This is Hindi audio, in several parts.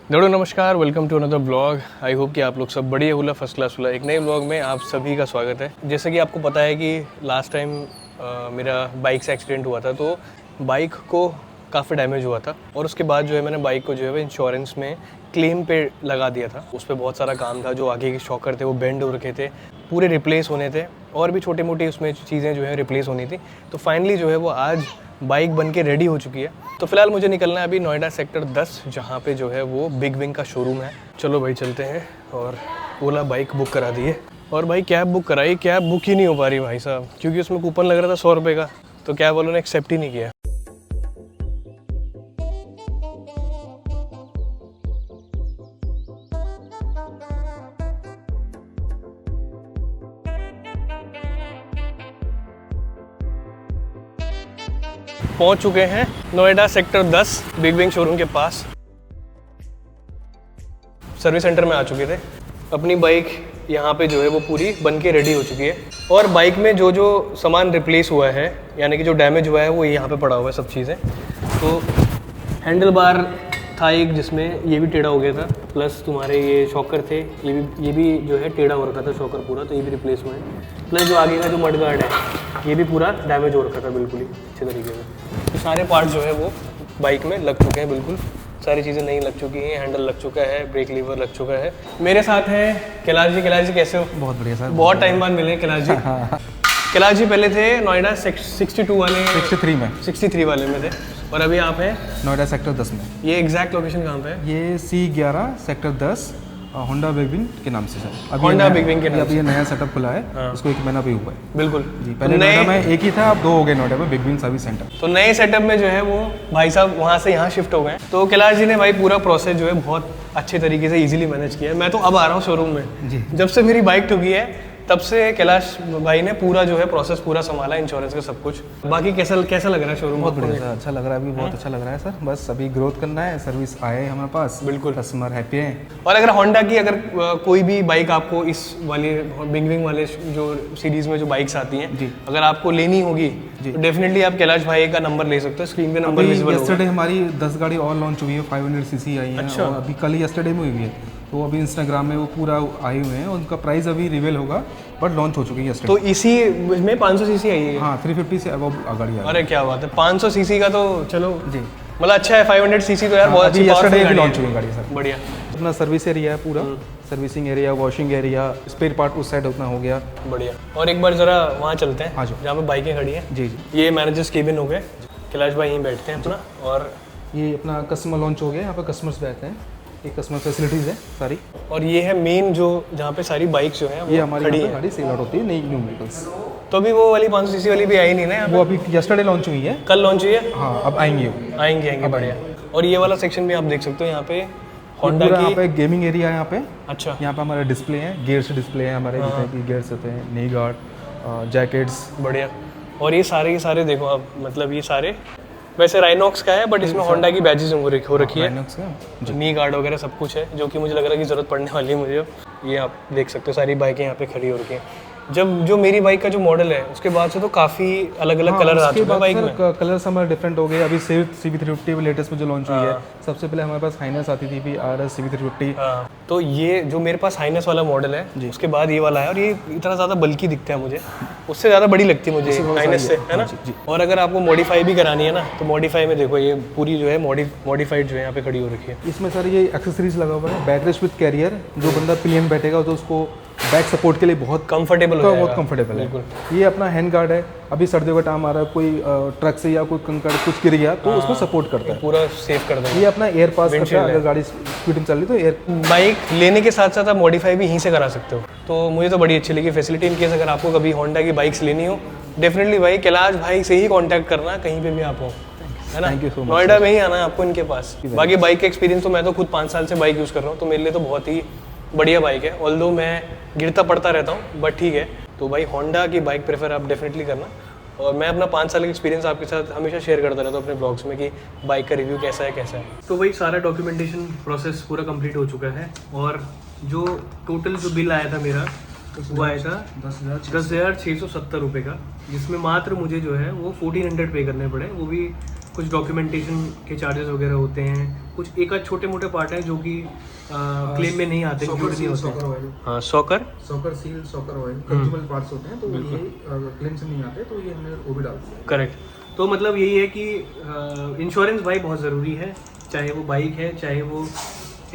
दोस्तों नमस्कार, welcome to another blog. I hope कि आप लोग सब बढ़िया हुआ, फर्स्ट क्लास हुआ। एक नए ब्लॉग में आप सभी का स्वागत है। जैसे कि आपको पता है कि लास्ट टाइम मेरा बाइक से एक्सीडेंट हुआ था, तो बाइक को काफ़ी डैमेज हुआ था और उसके बाद जो है मैंने बाइक को जो है इंश्योरेंस में क्लेम पे लगा दिया था। उस पर बहुत सारा काम था, जो आगे के शॉकर थे वो बेंड हो रखे थे, पूरे रिप्लेस होने थे और भी छोटी मोटी उसमें चीज़ें जो है रिप्लेस होनी थी। तो फाइनली जो है वो आज बाइक बन के रेडी हो चुकी है। तो फिलहाल मुझे निकलना है अभी नोएडा सेक्टर 10, जहाँ पे जो है वो बिग विंग का शोरूम है। चलो भाई चलते हैं। और ओला बाइक बुक करा दी है और भाई कैब बुक कराई, कैब बुक ही नहीं हो पा रही भाई साहब, क्योंकि उसमें कूपन लग रहा था 100 रुपये का, तो कैब वालों ने एक्सेप्ट ही नहीं किया। पहुंच चुके हैं Noida sector 10 big wing showroom के पास। सर्विस सेंटर में आ चुके थे। अपनी बाइक यहाँ पे जो है वो पूरी बन के रेडी हो चुकी है और बाइक में जो जो सामान रिप्लेस हुआ है, यानी कि जो डैमेज हुआ है, वो यहाँ पे पड़ा हुआ है सब चीज़ें। तो हैंडल बार था एक, जिसमें ये भी टेढ़ा हो गया था, प्लस तुम्हारे ये शॉकर थे, ये भी जो है टेढ़ा हो रखा था शॉकर पूरा, तो ये भी रिप्लेस हुआ है। प्लस जो आगे का जो मड गार्ड है ये भी पूरा डैमेज हो रखा था बिल्कुल ही अच्छे तरीके से। तो सारे पार्ट जो है वो बाइक में लग चुके हैं, बिल्कुल सारी चीज़ें नई लग चुकी हैं। हैंडल लग चुका है, ब्रेक लीवर लग चुका है। मेरे साथ हैं कैलाश जी। कैलाश जी कैसे हो? बहुत बढ़िया सर, बहुत टाइम बाद मिले कैलाश जी। कैलाश जी पहले थे नोएडा 62 वाले 63 वाले में थे, और अभी आप हैं नोएडा सेक्टर 10 में। ये एग्जैक्ट लोकेशन कहाँ पे है? ये C11 sector 10 Honda big wing के नाम से सर। होंडा बिग विंग के नाम से अभी ये नया सेटअप खुला है। हाँ। उसको 1 महीना भी हुआ है। बिल्कुल जी, पहले नोएडा में एक ही था, अब 2 हो गए नोएडा में बिग विंग सर्विस सेंटर। तो नए सेटअप में जो है वो भाई साहब वहाँ से यहाँ शिफ्ट हो गए। तो कैलाश जी ने भाई पूरा प्रोसेस जो है बहुत अच्छे तरीके से इजीली मैनेज किया है। मैं तो अब आ रहा हूँ शोरूम में जी। जब से मेरी बाइक ठुकी है तब से कैलाश भाई ने पूरा जो है प्रोसेस पूरा संभाला, इंश्योरेंस का सब कुछ। बाकी कैसा लग रहा है शोरूम? बहुत बढ़िया सर, अच्छा लग रहा है अभी, बहुत अच्छा लग रहा है सर। बस अभी ग्रोथ करना है, सर्विस आए हैं हमारे पास, बिल्कुल कस्टमर हैप्पी हैं। और अगर होंडा की कोई भी बाइक आपको इस वाले बिग विंग वाले जो सीरीज में जो बाइक्स आती हैं जी, अगर आपको लेनी होगी तो डेफिनेटली आप कैलाश भाई का नंबर ले सकते हो। स्क्रीन पे नंबर विजिबल होगा। यस्टरडे हमारी 10 गाड़ी और लॉन्च हुई है, 500 सीसी आई है। और अभी कल यस्टरडे में हुई है, तो अभी इंस्टाग्राम में वो पूरा आए हुए हैं। उनका प्राइस अभी रिवील होगा, बट लॉन्च हो चुकी है यस्टरडे। तो इसी में 500 सीसी आई है? हाँ, 350 से अब गाड़ी आ अरे क्या बात है, 500 सीसी का तो चलो जी, मतलब अच्छा है। 500 सीसी तो यार बहुत अच्छी यस्टरडे भी लॉन्च हुई गाड़ी सर। बढ़िया। अपना सर्विस एरिया है पूरा, servicing area, washing area, spare part उस साइड उतना हो गया। बढ़िया। और एक बार जरा वहाँ चलते हैं हाँ, जहाँ पे बाइकें खड़ी हैं। जी जी, ये मैनेजर्स केबिन हो गए, कैलाश भाई यहीं बैठते हैं अपना। और ये अपना कस्टमर लॉन्च हो गया, यहाँ पे कस्टमर्स बैठते हैं। ये कस्टमर फैसिलिटीज़ है सारी। और ये है मेन जो जहाँ पे सारी बाइक्स जो हैं ये वो हमारी खड़ी यहाँ पे हैं। गाड़ी सेल आउट होती है, नई न्यू व्हीकल्स। तो अभी वो वाली 500 सीसी वाली भी आई नहीं ना यहाँ पे? वो अभी यस्टरडे लॉन्च हुई है। कल लॉन्च हुई है? हाँ, अब आएंगी वो। आएंगे बढ़िया। और ये वाला सेक्शन भी आप देख सकते हो, यहाँ पे होंडा यहाँ की। पे गेमिंग एरिया है यहाँ पे। अच्छा। यहाँ पे हमारे डिस्प्ले हैं, गियर्स डिस्प्ले हैं हमारे, जितने भी गियर्स होते हैं, नी गार्ड, जैकेट्स। बढ़िया। और ये सारे देखो आप, मतलब ये सारे वैसे राइनॉक्स का है, बट इसमें होंडा की बैजेस हो रखी है, नी गार्ड वगैरह सब कुछ है, जो कि मुझे लग रहा है कि ज़रूरत पड़ने वाली है मुझे। ये आप देख सकते हो सारी बाइकें यहाँ पे खड़ी हो रखी हैं। जब जो मेरी बाइक का जो मॉडल है उसके बाद से तो काफ़ी अलग अलग कलर आ चुके हैं बाइक में। कलर्स हमारे डिफरेंट हो गए। अभी CB350 लेटेस्ट में जो लॉन्च हुई है, सबसे पहले हमारे पास हाइनस आती थी, भी RS CB350। तो ये जो मेरे पास हाइनस वाला मॉडल है, उसके बाद ये वाला है, और ये इतना ज़्यादा बल्कि दिखता है मुझे, उससे ज़्यादा बड़ी लगती है मुझे हाइनस से, है ना? और अगर आपको मॉडिफाई भी करानी है ना, तो मॉडिफाई में देखो ये पूरी जो है मॉडिफाइड जो है यहाँ पे खड़ी हो रखी है। इसमें सर ये एक्सेसरीज लगा हुआ है, बैक रेस्ट विद कैरियर। जो बंदा पिलियन बैठेगा तो उसको बैक सपोर्ट के लिए बहुत कंफर्टेबल हो, बहुत कंफर्टेबल है। ये अपना हैंड गार्ड है। अभी सर्दियों का टाइम आ रहा है, कोई ट्रक से या कोई कंकड़ कुछ गिर गया तो उसको सपोर्ट करता है, पूरा सेफ कर देगा। ये अपना एयर पास करता है, अगर गाड़ी स्पीड में चल रही तो एयर। बाइक लेने के साथ साथ आप मॉडिफाई भी यहीं से करा सकते हो, तो मुझे तो बड़ी अच्छी लगी फैसिलिटी। इन केस अगर आपको कभी होंडा की बाइक्स लेनी हो, डेफिनेटली भाई कैलाश भाई से ही कांटेक्ट करना, कहीं पे भी आप हो, है ना? नोएडा में ही आना है आपको इनके पास। बाकी बाइक का एक्सपीरियंस तो मैं तो खुद 5 साल से बाइक यूज़ कर रहा हूँ, तो मेरे लिए तो बहुत ही बढ़िया बाइक है। ऑल्दो मैं गिरता पड़ता रहता हूँ, बट ठीक है। तो भाई होंडा की बाइक प्रेफर आप डेफिनेटली करना। और मैं अपना 5 साल का एक्सपीरियंस आपके साथ हमेशा शेयर करता रहता हूँ अपने ब्लॉग्स में कि बाइक का रिव्यू कैसा है। तो भाई सारा डॉक्यूमेंटेशन प्रोसेस पूरा कंप्लीट हो चुका है, और जो टोटल जो बिल आया था मेरा वो आया था 10,670 रुपये का, जिसमें मात्र मुझे जो है वो 1400 पे करने पड़े, वो भी कुछ डॉक्यूमेंटेशन के चार्जेस वगैरह होते हैं, कुछ एक आध छोटे मोटे पार्ट हैं जो कि क्लेम में नहीं आते, इंक्लूड नहीं होते हैं। हाँ, soccer seal, soccer oil, consumable parts होते हैं, तो ये क्लेम से नहीं आते, तो ये हमने वो भी डाल दिया। करेक्ट। तो मतलब यही है कि इंश्योरेंस भाई बहुत ज़रूरी है, चाहे वो बाइक है चाहे वो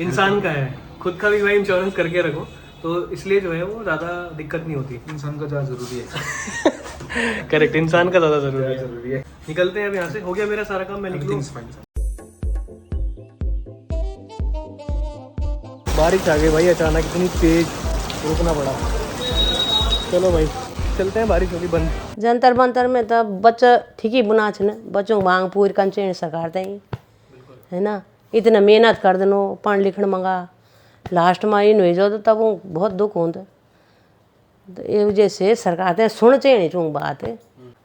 इंसान का है, खुद का भी भाई इंश्योरेंस करके रखो, तो इसलिए जो है वो ज़्यादा दिक्कत नहीं होती। इंसान का ज़्यादा ज़रूरी है। करेक्ट, इंसान का ज़्यादा ज़रूरी है। निकलते हैं अब यहाँ से, हो गया मेरा सारा काम, मैं निकलूँ। बारिश आ गई भाई अचानक, इतनी तेज, रुकना पड़ा। चलो भाई चलते हैं, बारिश होगी बंद। जंतर मंतर में तो बच्चा ठीक ही बुना छे, बच्चों मांग पूरी कंचे सरकार दें, है ना। इतना मेहनत कर देनो, पढ़ लिखण मंगा, लास्ट में इन हो जाओ तो तब वो बहुत दुख होता। तो ये वजह से सरकार ने सुन चाहिए चूँ बात है।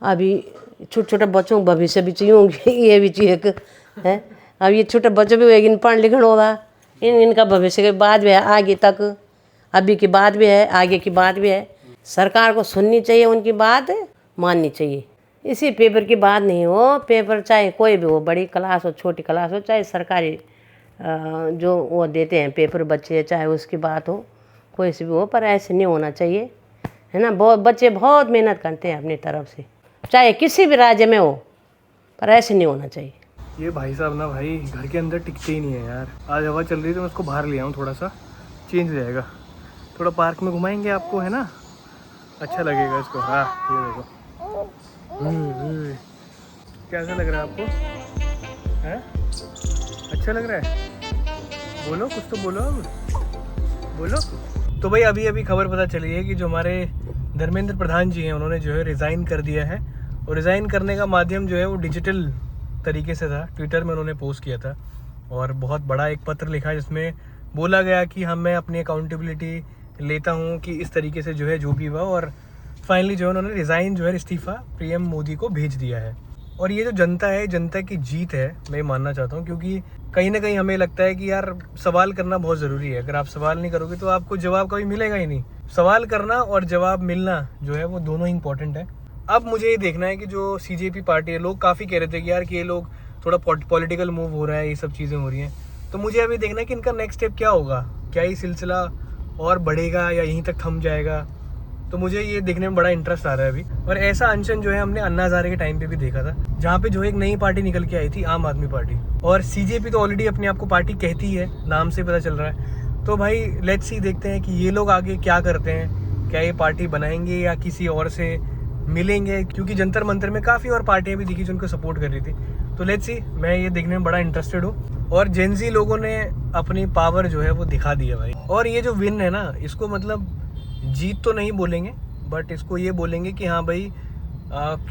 अभी छोटे छोटे बच्चों को भविष्य भी चाहिए, ये भी चाहिए है। अब ये छोटे बच्चे भी होगी, पढ़ लिखण होगा, इनका भविष्य के बाद भी है, आगे तक अभी की बात भी है, आगे की बात भी है। सरकार को सुननी चाहिए, उनकी बात माननी चाहिए। इसी पेपर की बात नहीं हो, पेपर चाहे कोई भी हो, बड़ी क्लास हो छोटी क्लास हो, चाहे सरकारी जो वो देते हैं पेपर बच्चे, चाहे उसकी बात हो, कोई सी भी हो, पर ऐसे नहीं होना चाहिए, है ना। बहुत बच्चे बहुत मेहनत करते हैं अपनी तरफ से, चाहे किसी भी राज्य में हो, पर ऐसे नहीं होना चाहिए। ये भाई साहब ना भाई घर के अंदर टिकते ही नहीं है यार। आज हवा चल रही है तो मैं उसको बाहर ले आऊँ, थोड़ा सा चेंज हो जाएगा, थोड़ा पार्क में घुमाएंगे आपको, है ना, अच्छा लगेगा इसको। हाँ ये देखो, कैसा लग रहा है आपको, है अच्छा लग रहा है? बोलो कुछ तो बोलो, अब बोलो। तो भाई अभी अभी खबर पता चली है कि जो हमारे धर्मेंद्र प्रधान जी हैं, उन्होंने जो है रिज़ाइन कर दिया है, और रिज़ाइन करने का माध्यम जो है वो डिजिटल तरीके से था। ट्विटर में उन्होंने पोस्ट किया था और बहुत बड़ा एक पत्र लिखा जिसमें बोला गया कि मैं अपनी अकाउंटेबिलिटी लेता हूँ कि इस तरीके से जो है जो भी हुआ, और फाइनली जो है उन्होंने रिज़ाइन जो है इस्तीफ़ा पीएम मोदी को भेज दिया है। और ये जो जनता है, जनता की जीत है, मैं मानना चाहता हूँ, क्योंकि कहीं ना कहीं हमें लगता है कि यार सवाल करना बहुत ज़रूरी है। अगर आप सवाल नहीं करोगे तो आपको जवाब कभी मिलेगा ही नहीं। सवाल करना और जवाब मिलना जो है वो दोनों ही इंपॉर्टेंट है। अब मुझे ये देखना है कि जो CJP पार्टी है, लोग काफ़ी कह रहे थे कि यार कि ये लोग थोड़ा पॉलिटिकल मूव हो रहा है, ये सब चीज़ें हो रही हैं, तो मुझे अभी देखना है कि इनका नेक्स्ट स्टेप क्या होगा, क्या ये सिलसिला और बढ़ेगा या यहीं तक थम जाएगा। तो मुझे ये देखने में बड़ा इंटरेस्ट आ रहा है अभी। और ऐसा अनशन जो है हमने अन्ना हज़ारे के टाइम पे भी देखा था, जहाँ पे जो एक नई पार्टी निकल के आई थी, आम आदमी पार्टी। और CJP तो ऑलरेडी अपने आप को पार्टी कहती है, नाम से पता चल रहा है। तो भाई लेट्स सी, देखते हैं कि ये लोग आगे क्या करते हैं, क्या ये पार्टी बनाएंगे या किसी और से मिलेंगे, क्योंकि जंतर मंतर में काफ़ी और पार्टियाँ भी दिखी जो उनको सपोर्ट कर रही थी। तो लेट्स सी, मैं ये देखने में बड़ा इंटरेस्टेड हूँ। और जेनजी लोगों ने अपनी पावर जो है वो दिखा दी है भाई। और ये जो विन है ना, इसको मतलब जीत तो नहीं बोलेंगे, बट इसको ये बोलेंगे कि हाँ भाई,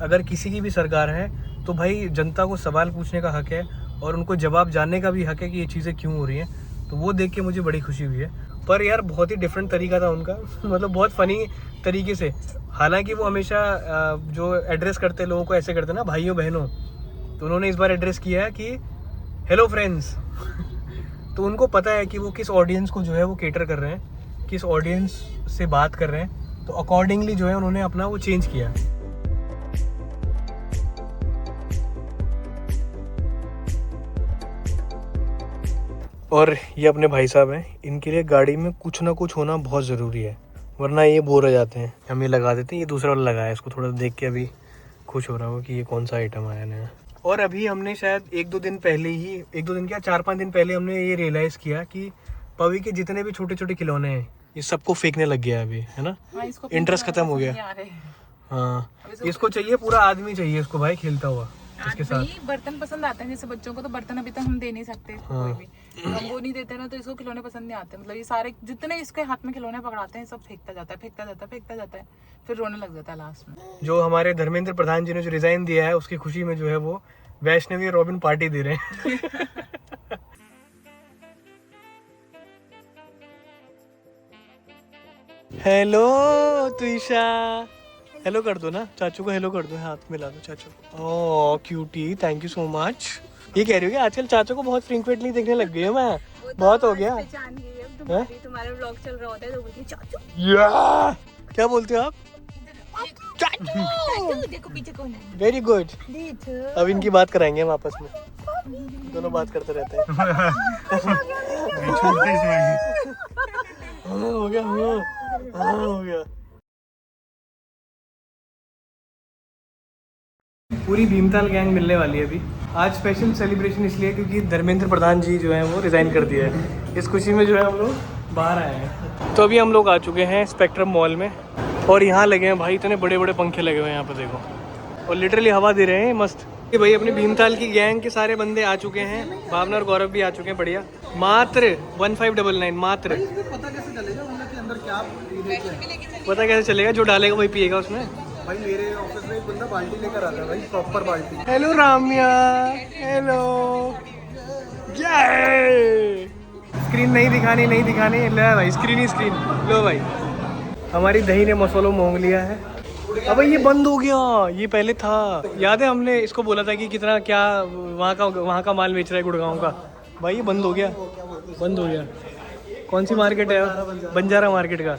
अगर किसी की भी सरकार है तो भाई जनता को सवाल पूछने का हक है और उनको जवाब जानने का भी हक है कि ये चीज़ें क्यों हो रही हैं। तो वो देख के मुझे बड़ी खुशी हुई है। पर यार बहुत ही डिफरेंट तरीका था उनका, मतलब बहुत फ़नी तरीके से। हालांकि वो हमेशा जो एड्रेस करते लोगों को ऐसे करते ना, भाइयों बहनों, तो उन्होंने इस बार एड्रेस किया है कि हेलो फ्रेंड्स। तो उनको पता है कि वो किस ऑडियंस को जो है वो केटर कर रहे हैं, किस ऑडियंस से बात कर रहे हैं, तो अकॉर्डिंगली जो है उन्होंने अपना वो चेंज किया। और ये अपने भाई साहब हैं, इनके लिए गाड़ी में कुछ ना कुछ होना बहुत ज़रूरी है, वरना ये बोर हो जाते हैं। हम ये लगा देते हैं, ये दूसरा वाला लगाया, इसको थोड़ा देख के अभी खुश हो रहा हो कि ये कौन सा आइटम आया नया। और अभी हमने शायद 1-2 दिन पहले ही, 1-2 दिन क्या 4-5 दिन पहले हमने ये रियलाइज़ किया कि पवी के जितने भी छोटे छोटे खिलौने हैं ये सबको फेंकने लग गया अभी, है ना। इंटरेस्ट खत्म हो गया। हाँ, इसको चाहिए पूरा आदमी चाहिए इसको भाई, खेलता हुआ इसके साथ। बर्तन पसंद आते हैं जैसे बच्चों को, तो बर्तन अभी तक हम दे नहीं सकते कोई भी, हम वो नहीं देते ना, तो इसको खिलौने पसंद नहीं आते। मतलब ये सारे जितने इसके हाथ में खिलौने पकड़ाते हैं सब फेंकता जाता है, फिर रोने लग जाता है लास्ट में। जो हमारे धर्मेंद्र प्रधान जी ने जो रिजाइन दिया है उसकी खुशी में जो है वो वैष्णवी रॉबिन पार्टी दे रहे हैं। हेलो तुषा, हेलो कर दो ना चाचू को, हेलो कर दो, हाथ मिला दो चाचू को। Oh cutie, thank you so much. ये कह रही हो कि आजकल चाचू को बहुत फ्रीक्वेंटली देखने लग गई है मैं, बहुत हो गया। तुम्हारे व्लॉग चल रहा होता है तो बोलती है चाचू। या क्या बोलते हो आप? देखो पीछे कौन है। Very good. अब इनकी बात कराएंगे हम आपस में, दोनों बात करते रहते हैं। हाँ, हो गया, हाँ, हो गया। पूरी भीमताल गैंग मिलने वाली है अभी। आज स्पेशल सेलिब्रेशन इसलिए क्योंकि धर्मेंद्र प्रधान जी जो हैं वो रिज़ाइन कर दिया है। इस खुशी में जो है हम लोग बाहर आए हैं। तो अभी हम लोग आ चुके हैं स्पेक्ट्रम मॉल में और यहाँ लगे हैं भाई इतने बड़े बड़े पंखे लगे हुए हैं यहाँ पर देखो, और लिटरली हवा दे रहे हैं मस्त। कि भाई अपनी भीमताल की गैंग के सारे बंदे आ चुके हैं, भावना और गौरव भी आ चुके हैं। बढ़िया, मात्र 1599 मात्र। पता कैसे चलेगा मतलब कि अंदर क्या पता कैसे चलेगा, जो डालेगा वही पिएगा उसमें। भाई मेरे ऑफिस में एक बंदा बाल्टी लेकर आता है भाई, प्रॉपर बाल्टी। Hello Ramya, hello. स्क्रीन नहीं दिखानी, नहीं दिखानी। ले भाई स्क्रीन ही स्क्रीन लो भाई। हमारी दही ने मसालों मोंग लिया है। अबे ये बंद हो गया, ये पहले था। याद है हमने इसको बोला था कि कितना क्या वहाँ का माल बेच रहा है गुड़गांव का। भाई ये बंद हो गया, बंद हो गया। कौन सी मार्केट है? बंजारा मार्केट का।